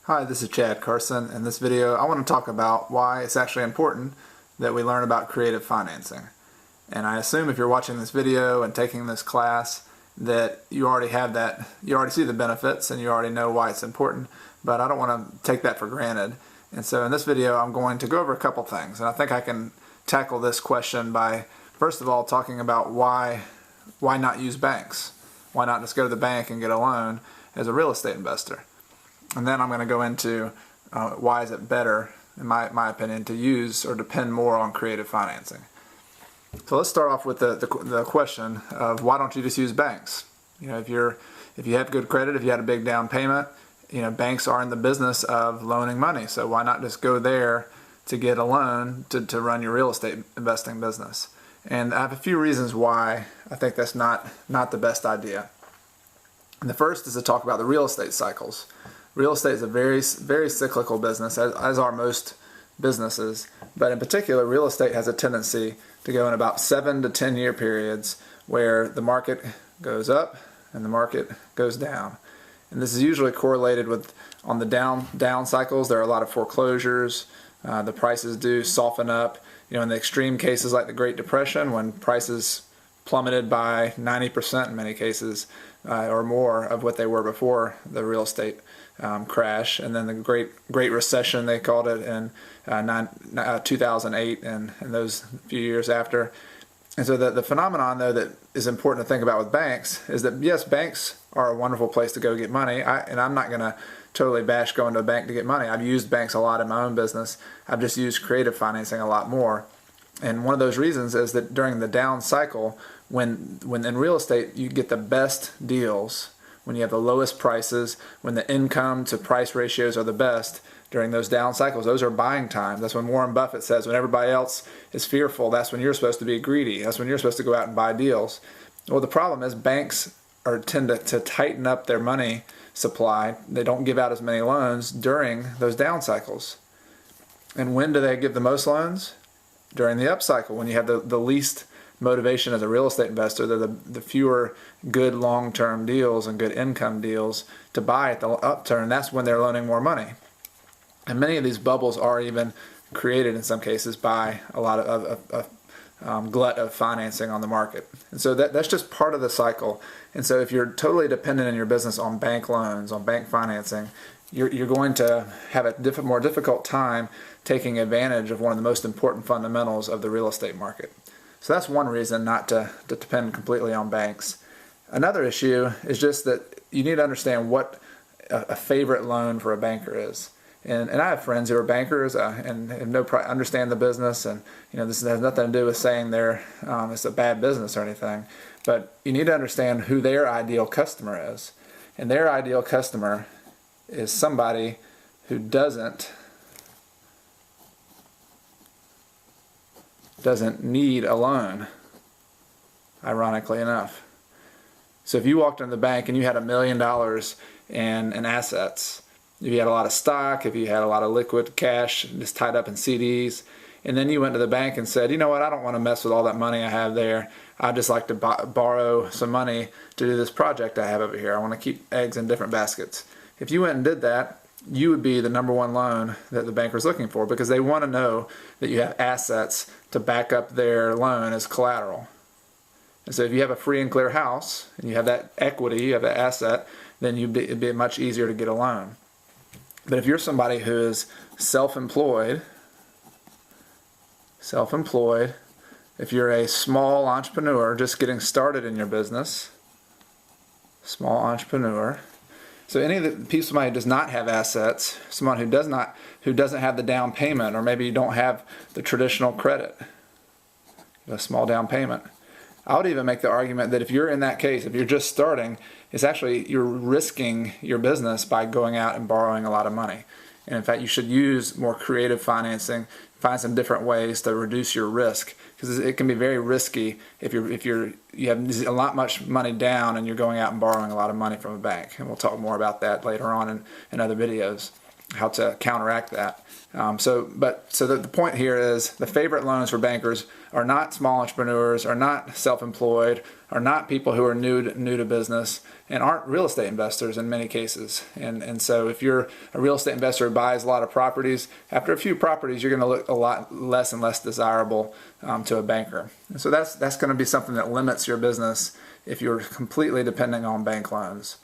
Hi, this is Chad Carson. In this video, I want to talk about why it's actually important that we learn about creative financing. And I assume if you're watching this video and taking this class that you already have that, you already see the benefits and you already know why it's important, but I don't want to take that for granted. And so in this video, I'm going to go over a couple things. And I think I can tackle this question by, first of all, talking about why not use banks? Why not just go to the bank and get a loan as a real estate investor? And then I'm going to go into why is it better, in my opinion, to use or depend more on creative financing. So let's start off with the question of why don't you just use banks? You know, if you have good credit, if you had a big down payment, you know, banks are in the business of loaning money. So why not just go there to get a loan to run your real estate investing business? And I have a few reasons why I think that's not the best idea. And the first is to talk about the real estate cycles. Real estate is a very cyclical business, as are most businesses. But in particular, real estate has a tendency to go in about 7 to 10 year periods where the market goes up and the market goes down. And this is usually correlated with, on the down cycles, there are a lot of foreclosures. The prices do soften up. You know, in the extreme cases like the Great Depression, when prices plummeted by 90% in many cases, or more of what they were before the real estate crash, and then the Great Recession, they called it, in 2008 and those few years after. And so the phenomenon, though, that is important to think about with banks is that, yes, banks are a wonderful place to go get money, and I'm not going to totally bash going to a bank to get money. I've used banks a lot in my own business. I've just used creative financing a lot more. And one of those reasons is that during the down cycle, when in real estate you get the best deals, when you have the lowest prices, when the income to price ratios are the best during those down cycles, those are buying times. That's when Warren Buffett says when everybody else is fearful, that's when you're supposed to be greedy. That's when you're supposed to go out and buy deals. Well, the problem is banks tend to tighten up their money supply. They don't give out as many loans during those down cycles. And when do they give the most loans? During the up cycle, when you have the least motivation as a real estate investor, the fewer good long-term deals and good income deals to buy at the upturn. That's when they're loaning more money. And many of these bubbles are even created in some cases by a lot of glut of financing on the market. And so that's just part of the cycle. And so if you're totally dependent in your business on bank loans, on bank financing, you're going to have a more difficult time taking advantage of one of the most important fundamentals of the real estate market. So that's one reason not to depend completely on banks. Another issue is just that you need to understand what a favorite loan for a banker is. And I have friends who are bankers and understand the business, and you know, this has nothing to do with saying it's a bad business or anything. But you need to understand who their ideal customer is, and their ideal customer is somebody who doesn't need a loan, ironically enough. So if you walked into the bank and you had $1 million in assets, if you had a lot of stock, if you had a lot of liquid cash just tied up in CDs, and then you went to the bank and said, you know what, I don't want to mess with all that money I have there. I'd just like to borrow some money to do this project I have over here. I want to keep eggs in different baskets. If you went and did that, you would be the number one loan that the banker's looking for, because they want to know that you have assets to back up their loan as collateral. And so if you have a free and clear house and you have that equity, you have that asset, then it'd be much easier to get a loan. But if you're somebody who is self-employed, if you're a small entrepreneur just getting started in your business, small entrepreneur, so any of the people, somebody who does not have assets, someone who doesn't have the down payment, or maybe you don't have the traditional credit, a small down payment. I would even make the argument that if you're in that case, if you're just starting, it's actually you're risking your business by going out and borrowing a lot of money. And in fact, you should use more creative financing, find some different ways to reduce your risk, because it can be very risky if you have a lot much money down and you're going out and borrowing a lot of money from a bank. And we'll talk more about that later on in other videos. counteract that. So the point here is the favorite loans for bankers are not small entrepreneurs, are not self-employed, are not people who are new to business, and aren't real estate investors in many cases. And so if you're a real estate investor who buys a lot of properties, after a few properties, you're going to look a lot less and less desirable to a banker. And so that's going to be something that limits your business if you're completely depending on bank loans.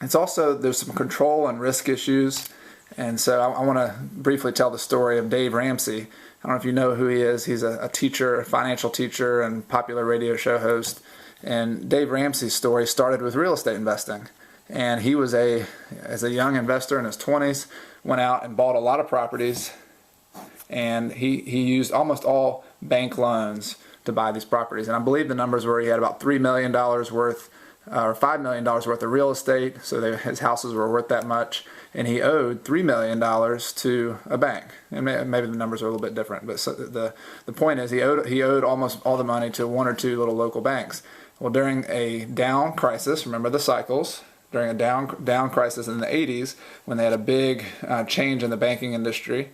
It's also, there's some control and risk issues. And so I want to briefly tell the story of Dave Ramsey. I don't know if you know who he is. He's a teacher, a financial teacher, and popular radio show host. And Dave Ramsey's story started with real estate investing. And he was as a young investor in his 20s, went out and bought a lot of properties. And he used almost all bank loans to buy these properties. And I believe the numbers were he had about $3 million worth or $5 million worth of real estate, so his houses were worth that much, and he owed $3 million to a bank. And maybe the numbers are a little bit different, but so the point is he owed almost all the money to one or two little local banks. Well, during a down crisis, remember the cycles, during a down crisis in the 80s, when they had a big change in the banking industry,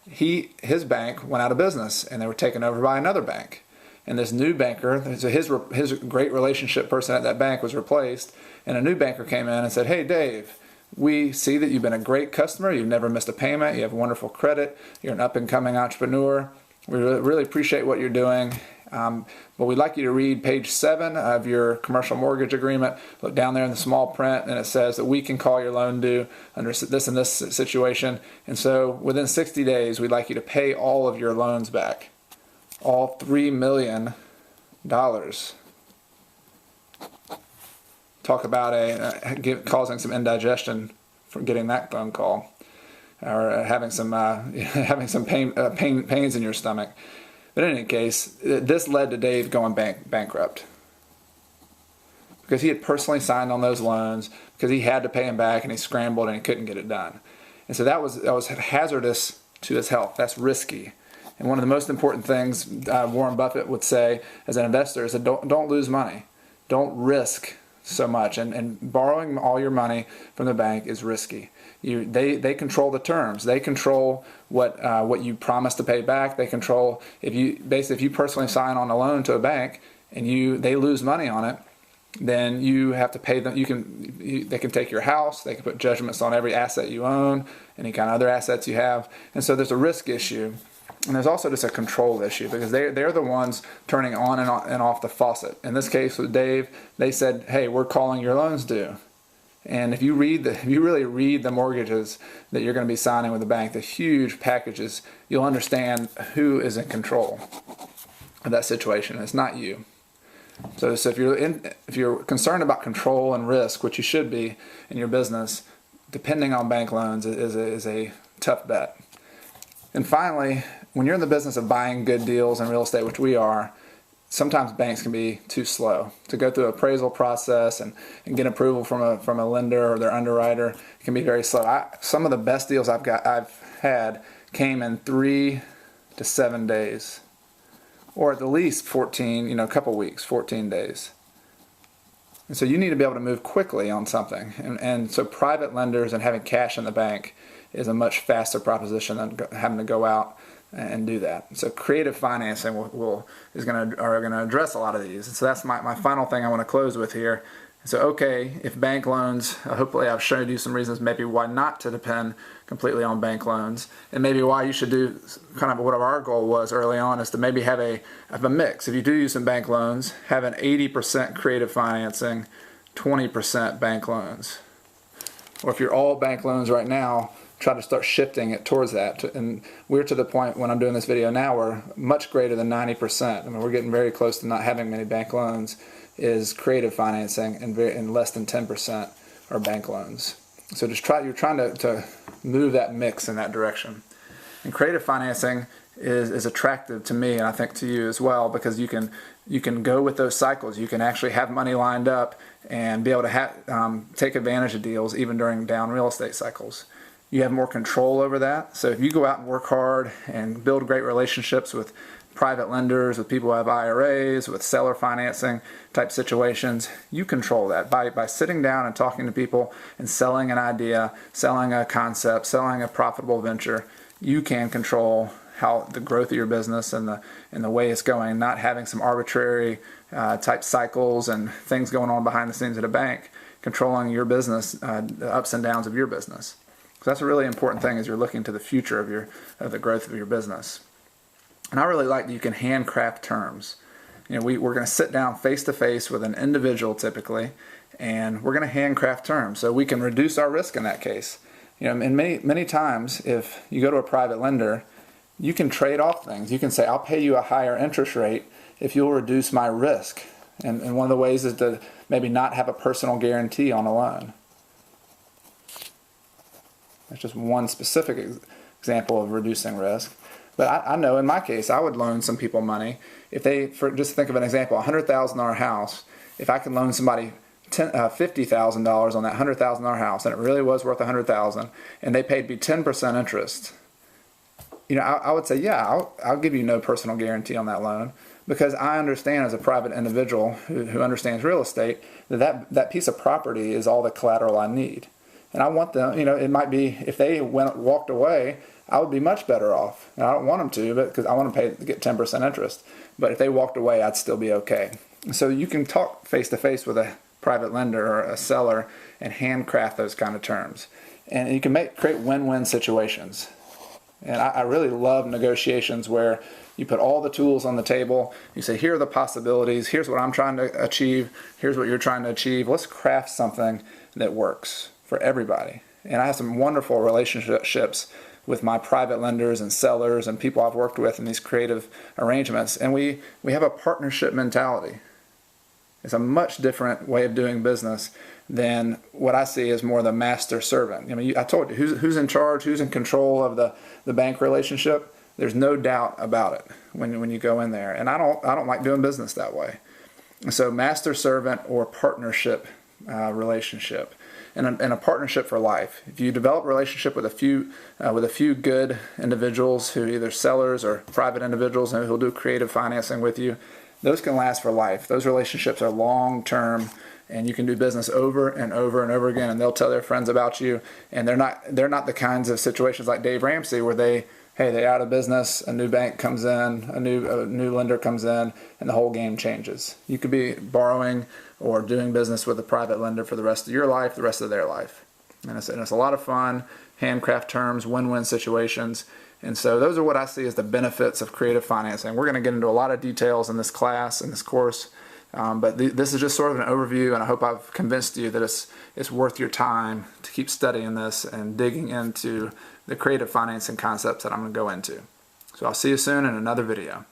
his bank went out of business, and they were taken over by another bank. And this new banker, so his great relationship person at that bank was replaced, and a new banker came in and said, "Hey, Dave, we see that you've been a great customer. You've never missed a payment. You have wonderful credit. You're an up-and-coming entrepreneur. We really appreciate what you're doing. But we'd like you to read page 7 of your commercial mortgage agreement. Look down there in the small print, and it says that we can call your loan due under this and this situation. And so within 60 days, we'd like you to pay all of your loans back. All $3 million. Talk about causing some indigestion from getting that phone call, or having some pains in your stomach. But in any case, this led to Dave going bankrupt because he had personally signed on those loans, because he had to pay them back, and he scrambled and he couldn't get it done. And so that was hazardous to his health. That's risky. And one of the most important things Warren Buffett would say as an investor is that don't lose money. Don't risk so much. And borrowing all your money from the bank is risky. They control the terms. They control what you promise to pay back. They control if you personally sign on a loan to a bank and they lose money on it, then you have to pay them. They can take your house. They can put judgments on every asset you own, any kind of other assets you have. And so there's a risk issue. And there's also just a control issue, because they're the ones turning on and off the faucet. In this case with Dave, they said, "Hey, we're calling your loans due." And if you really read the mortgages that you're going to be signing with the bank, the huge packages, you'll understand who is in control of that situation. It's not you. So if you're concerned about control and risk, which you should be in your business, depending on bank loans is a tough bet. And finally, when you're in the business of buying good deals in real estate, which we are, sometimes banks can be too slow to go through an appraisal process and get approval from a lender or their underwriter. It can be very slow. Some of the best deals I've had came in 3 to 7 days, or at the least 14, a couple weeks, 14 days. And so you need to be able to move quickly on something. And so private lenders and having cash in the bank is a much faster proposition than having to go out and do that. So creative financing are going to address a lot of these. And so that's my final thing I want to close with here. So okay, if bank loans, hopefully I've shown you some reasons maybe why not to depend completely on bank loans, and maybe why you should do kind of what our goal was early on, is to maybe have a mix. If you do use some bank loans, have an 80% creative financing, 20% bank loans. Or if you're all bank loans right now, try to start shifting it towards that. And we're to the point when I'm doing this video now, we're much greater than 90%. I mean, we're getting very close to not having many bank loans, is creative financing, and less than 10% are bank loans. So you're trying to move that mix in that direction. And creative financing is attractive to me, and I think to you as well, because you can go with those cycles. You can actually have money lined up and be able to take advantage of deals even during down real estate cycles. You have more control over that. So if you go out and work hard and build great relationships with private lenders, with people who have IRAs, with seller financing type situations. You control that by sitting down and talking to people and selling an idea, selling a concept, selling a profitable venture. You can control how the growth of your business and the way it's going, not having some arbitrary type cycles and things going on behind the scenes at a bank, controlling your business, the ups and downs of your business. So that's a really important thing as you're looking to the future of the growth of your business. And I really like that you can handcraft terms. We're going to sit down face to face with an individual typically, and we're going to handcraft terms so we can reduce our risk in that case. And many times if you go to a private lender, you can trade off things. You can say, I'll pay you a higher interest rate if you'll reduce my risk. And one of the ways is to maybe not have a personal guarantee on a loan. That's just one specific example of reducing risk. But I know in my case, I would loan some people money. If just think of an example, a $100,000 house, if I can loan somebody $50,000 on that $100,000 house, and it really was worth $100,000, and they paid me 10% interest, I would say, yeah, I'll give you no personal guarantee on that loan, because I understand as a private individual who understands real estate that piece of property is all the collateral I need. And I want them, it might be if they walked away, I would be much better off. And I don't want them to, because I want them to get 10% interest. But if they walked away, I'd still be okay. So you can talk face to face with a private lender or a seller and handcraft those kind of terms. And you can create win-win situations. And I really love negotiations where you put all the tools on the table. You say, here are the possibilities. Here's what I'm trying to achieve. Here's what you're trying to achieve. Let's craft something that works for everybody. And I have some wonderful relationships with my private lenders and sellers and people I've worked with in these creative arrangements. And we have a partnership mentality. It's a much different way of doing business than what I see as more the master-servant. I told you, who's in charge, who's in control of the bank relationship. There's no doubt about it when you go in there. And I don't like doing business that way. So master-servant or partnership relationship. And a partnership for life. If you develop a relationship with a few good individuals who either sellers or private individuals who'll do creative financing with you, those can last for life. Those relationships are long-term, and you can do business over and over and over again, and they'll tell their friends about you. And they're not the kinds of situations like Dave Ramsey where they're out of business, a new bank comes in, a new lender comes in, and the whole game changes. You could be borrowing or doing business with a private lender for the rest of your life, the rest of their life. And it's a lot of fun, handcraft terms, win-win situations. And so those are what I see as the benefits of creative financing. We're going to get into a lot of details in this class, in this course, but this is just sort of an overview, and I hope I've convinced you that it's worth your time to keep studying this and digging into the creative financing concepts that I'm going to go into. So I'll see you soon in another video.